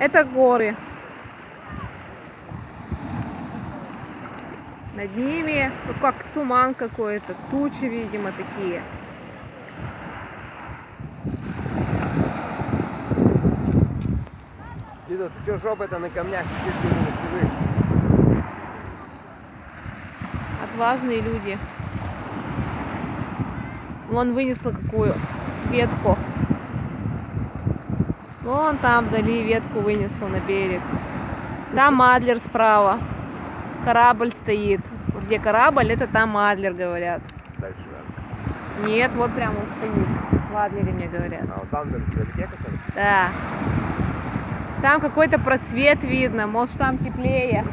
Это горы. Над ними, ну, как туман какой-то, тучи, видимо, такие. Дида, ты что жопой-то на камнях сидишь? Отважные люди. Вон вынесла какую ветку. Вон там вдали ветку вынесла на берег. Там Адлер справа. Корабль стоит. Вот где корабль, это там Адлер, говорят. Дальше, да. Нет, вот прямо он стоит. В Адлере мне говорят. А вот там вдалеке который? Да. Там какой-то просвет видно. Может, там теплее.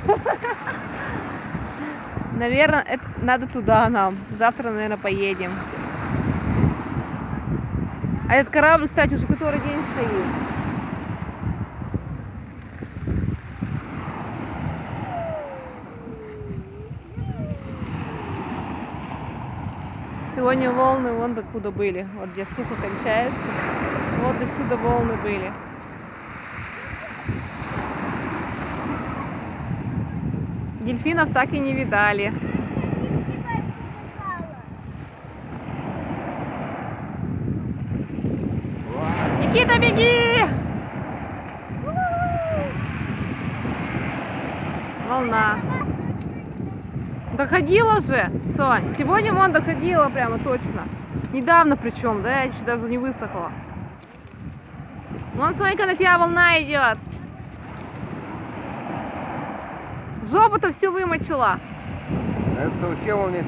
Наверное, это надо туда нам. Завтра, наверное, поедем. А этот корабль, кстати, уже который день стоит. Сегодня волны вон докуда были. Вот где сухо кончается. Вот до сюда волны были. Дельфинов так и не видали. Никита, беги! Волна. Доходила же, Сонь. Сегодня вон доходила прямо точно. Недавно причем, да, я еще даже не высохла. Вон, Сонька, на тебя волна идет. Жопу-то всю вымочила. Это вообще волны